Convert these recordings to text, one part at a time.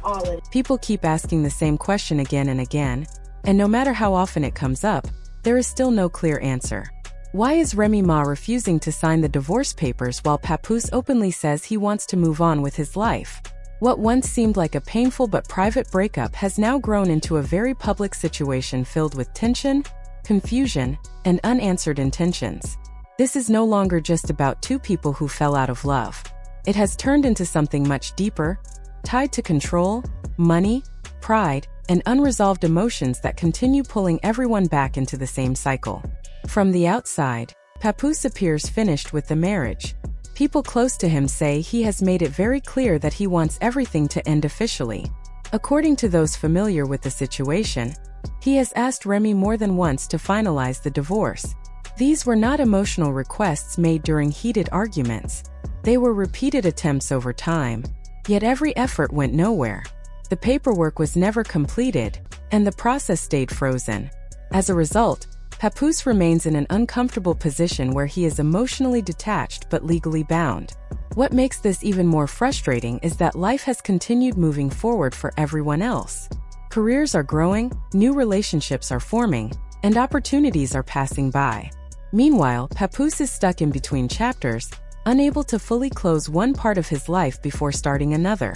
all of it. People keep asking the same question again and again, and no matter how often it comes up, there is still no clear answer. Why is Remy Ma refusing to sign the divorce papers while Papoose openly says he wants to move on with his life? What once seemed like a painful but private breakup has now grown into a very public situation filled with tension, confusion, and unanswered intentions. This is no longer just about two people who fell out of love. It has turned into something much deeper, tied to control, money, pride, and unresolved emotions that continue pulling everyone back into the same cycle. From the outside, Papoose appears finished with the marriage. People close to him say he has made it very clear that he wants everything to end officially. According to those familiar with the situation, he has asked Remy more than once to finalize the divorce. These were not emotional requests made during heated arguments. They were repeated attempts over time, yet every effort went nowhere. The paperwork was never completed, and the process stayed frozen. As a result, Papoose remains in an uncomfortable position where he is emotionally detached but legally bound. What makes this even more frustrating is that life has continued moving forward for everyone else. Careers are growing, new relationships are forming, and opportunities are passing by. Meanwhile, Papoose is stuck in between chapters, unable to fully close one part of his life before starting another.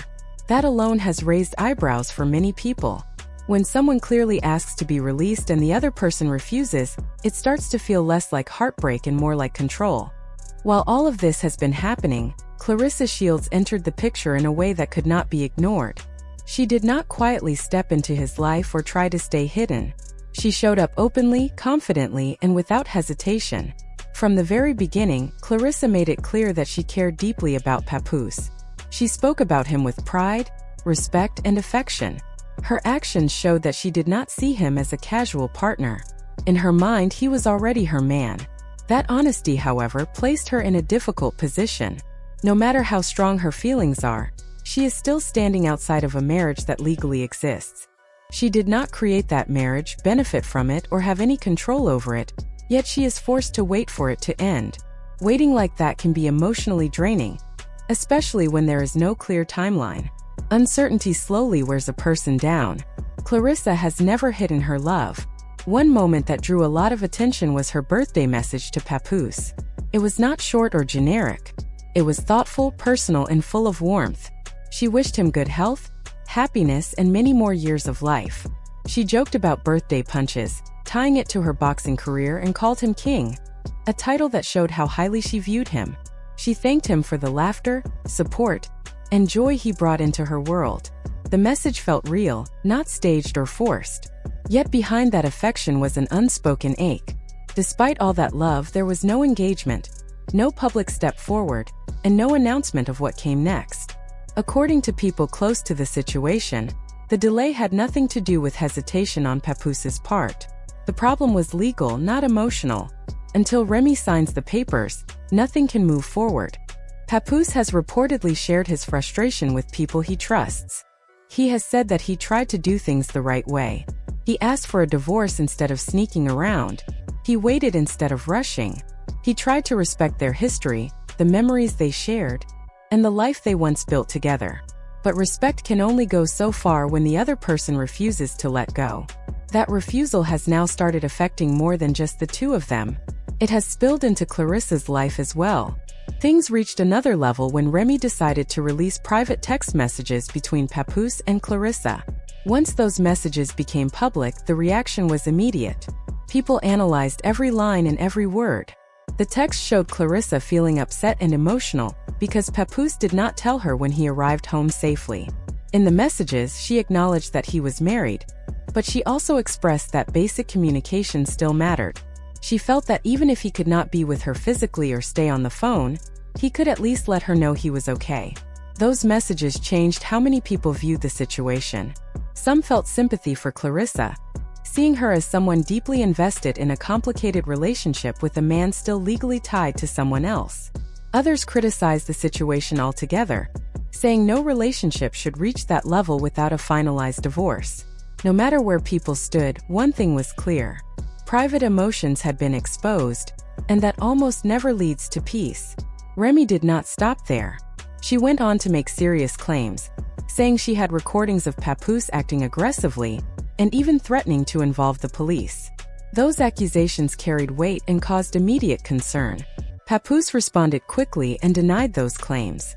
That alone has raised eyebrows for many people. When someone clearly asks to be released and the other person refuses, it starts to feel less like heartbreak and more like control. While all of this has been happening, Claressa Shields entered the picture in a way that could not be ignored. She did not quietly step into his life or try to stay hidden. She showed up openly, confidently, and without hesitation. From the very beginning, Claressa made it clear that she cared deeply about Papoose. She spoke about him with pride, respect, and affection. Her actions showed that she did not see him as a casual partner. In her mind, he was already her man. That honesty, however, placed her in a difficult position. No matter how strong her feelings are, she is still standing outside of a marriage that legally exists. She did not create that marriage, benefit from it, or have any control over it, yet she is forced to wait for it to end. Waiting like that can be emotionally draining, especially when there is no clear timeline. Uncertainty slowly wears a person down. Claressa has never hidden her love. One moment that drew a lot of attention was her birthday message to Papoose. It was not short or generic. It was thoughtful, personal, and full of warmth. She wished him good health, happiness, and many more years of life. She joked about birthday punches, tying it to her boxing career, and called him King, a title that showed how highly she viewed him. She thanked him for the laughter, support, and joy he brought into her world. The message felt real, not staged or forced. Yet behind that affection was an unspoken ache. Despite all that love, there was no engagement, no public step forward, and no announcement of what came next. According to people close to the situation, the delay had nothing to do with hesitation on Papoose's part. The problem was legal, not emotional. Until Remy signs the papers, nothing can move forward. Papoose has reportedly shared his frustration with people he trusts. He has said that he tried to do things the right way. He asked for a divorce instead of sneaking around. He waited instead of rushing. He tried to respect their history, the memories they shared, and the life they once built together. But respect can only go so far when the other person refuses to let go. That refusal has now started affecting more than just the two of them. It has spilled into Claressa's life as well. Things reached another level when Remy decided to release private text messages between Papoose and Claressa. Once those messages became public, the reaction was immediate. People analyzed every line and every word. The text showed Claressa feeling upset and emotional because Papoose did not tell her when he arrived home safely. In the messages, she acknowledged that he was married, but she also expressed that basic communication still mattered. She felt that even if he could not be with her physically or stay on the phone, he could at least let her know he was okay. Those messages changed how many people viewed the situation. Some felt sympathy for Claressa, seeing her as someone deeply invested in a complicated relationship with a man still legally tied to someone else. Others criticized the situation altogether, saying no relationship should reach that level without a finalized divorce. No matter where people stood, one thing was clear. Private emotions had been exposed, and that almost never leads to peace. Remy did not stop there. She went on to make serious claims, saying she had recordings of Papoose acting aggressively and even threatening to involve the police. Those accusations carried weight and caused immediate concern. Papoose responded quickly and denied those claims.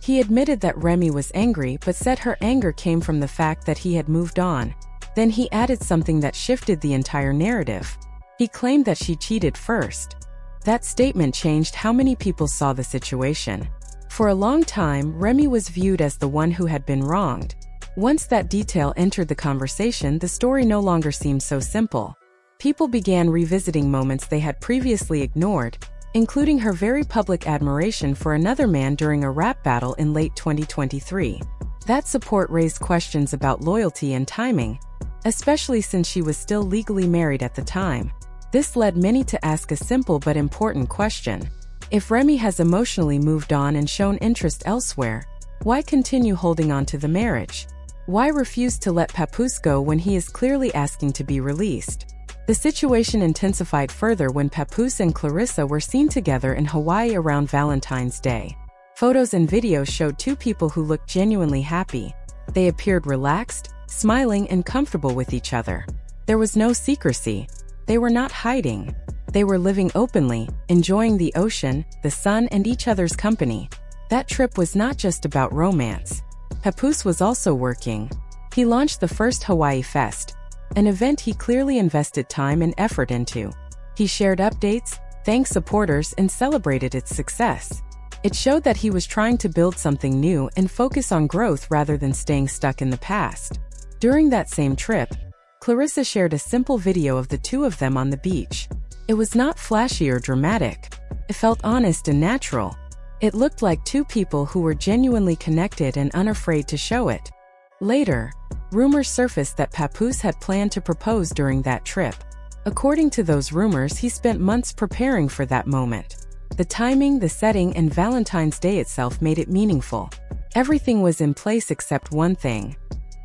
He admitted that Remy was angry but said her anger came from the fact that he had moved on. Then he added something that shifted the entire narrative. He claimed that she cheated first. That statement changed how many people saw the situation. For a long time, Remy was viewed as the one who had been wronged. Once that detail entered the conversation, the story no longer seemed so simple. People began revisiting moments they had previously ignored, including her very public admiration for another man during a rap battle in late 2023. That support raised questions about loyalty and timing, especially since she was still legally married at the time. This led many to ask a simple but important question. If Remy has emotionally moved on and shown interest elsewhere, why continue holding on to the marriage? Why refuse to let Papoose go when he is clearly asking to be released? The situation intensified further when Papoose and Claressa were seen together in Hawaii around Valentine's Day. Photos and videos showed two people who looked genuinely happy. They appeared relaxed, smiling, and comfortable with each other. There was no secrecy. They were not hiding. They were living openly, enjoying the ocean, the sun, and each other's company. That trip was not just about romance. Papoose was also working. He launched the first Hawaii Fest, an event he clearly invested time and effort into. He shared updates, thanked supporters, and celebrated its success. It showed that he was trying to build something new and focus on growth rather than staying stuck in the past. During that same trip, Claressa shared a simple video of the two of them on the beach. It was not flashy or dramatic. It felt honest and natural. It looked like two people who were genuinely connected and unafraid to show it. Later, rumors surfaced that Papoose had planned to propose during that trip. According to those rumors, he spent months preparing for that moment. The timing, the setting, and Valentine's Day itself made it meaningful. Everything was in place except one thing.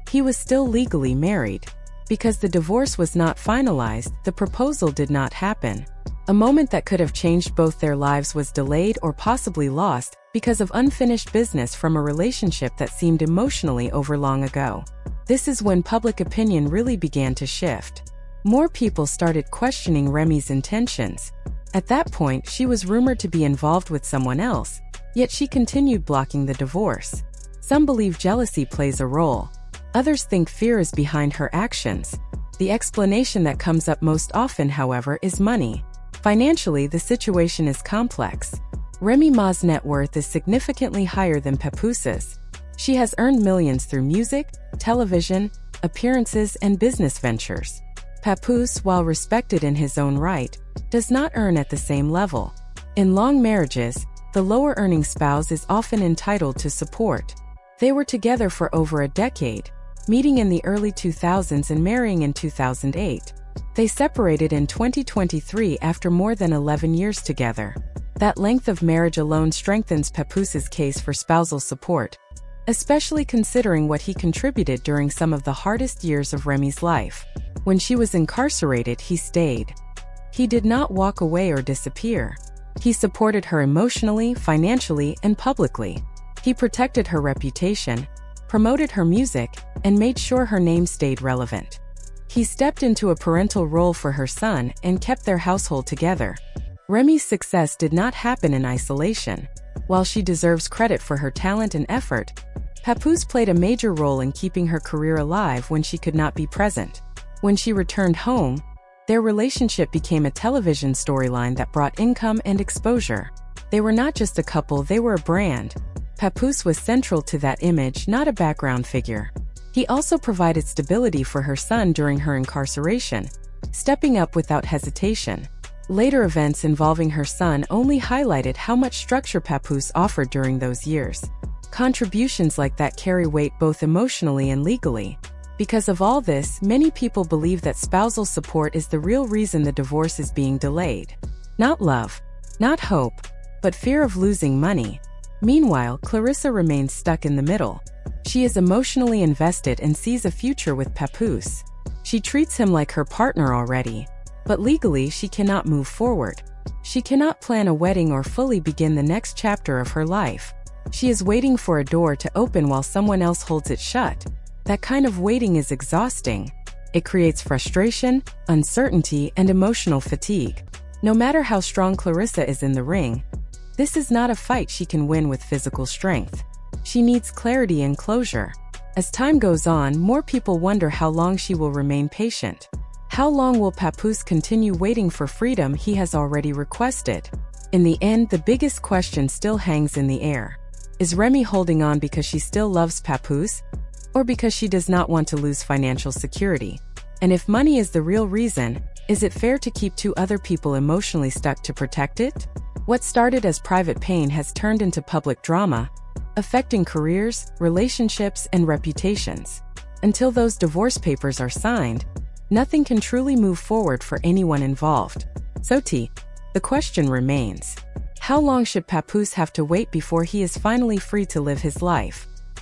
He was still legally married. Because the divorce was not finalized, the proposal did not happen. A moment that could have changed both their lives was delayed or possibly lost because of unfinished business from a relationship that seemed emotionally over long ago. This is when public opinion really began to shift. More people started questioning Remy's intentions. At that point, she was rumored to be involved with someone else, yet she continued blocking the divorce. Some believe jealousy plays a role. Others think fear is behind her actions. The explanation that comes up most often, however, is money. Financially, the situation is complex. Remy Ma's net worth is significantly higher than Papoose's. She has earned millions through music, television, appearances, and business ventures. Papoose, while respected in his own right, does not earn at the same level. In long marriages, the lower-earning spouse is often entitled to support. They were together for over a decade, meeting in the early 2000s and marrying in 2008. They separated in 2023 after more than 11 years together. That length of marriage alone strengthens Papoose's case for spousal support, especially considering what he contributed during some of the hardest years of Remy's life. When she was incarcerated, he stayed. He did not walk away or disappear. He supported her emotionally, financially, and publicly. He protected her reputation, promoted her music, and made sure her name stayed relevant. He stepped into a parental role for her son and kept their household together. Remy's success did not happen in isolation. While she deserves credit for her talent and effort, Papoose played a major role in keeping her career alive when she could not be present. When she returned home, their relationship became a television storyline that brought income and exposure. They were not just a couple, they were a brand. Papoose was central to that image, not a background figure. He also provided stability for her son during her incarceration, stepping up without hesitation. Later events involving her son only highlighted how much structure Papoose offered during those years. Contributions like that carry weight both emotionally and legally. Because of all this, many people believe that spousal support is the real reason the divorce is being delayed. Not love, not hope, but fear of losing money. Meanwhile, Claressa remains stuck in the middle. She is emotionally invested and sees a future with Papoose. She treats him like her partner already, but legally she cannot move forward. She cannot plan a wedding or fully begin the next chapter of her life. She is waiting for a door to open while someone else holds it shut. That kind of waiting is exhausting. It creates frustration, uncertainty, and emotional fatigue. No matter how strong Claressa is in the ring, this is not a fight she can win with physical strength. She needs clarity and closure. As time goes on, more people wonder how long she will remain patient. How long will Papoose continue waiting for freedom he has already requested? In the end, the biggest question still hangs in the air. Is Remy holding on because she still loves Papoose, or because she does not want to lose financial security? And if money is the real reason, is it fair to keep two other people emotionally stuck to protect it? What started as private pain has turned into public drama, affecting careers, relationships, and reputations. Until those divorce papers are signed, nothing can truly move forward for anyone involved. So the question remains: how long should Papoose have to wait before he is finally free to live his life?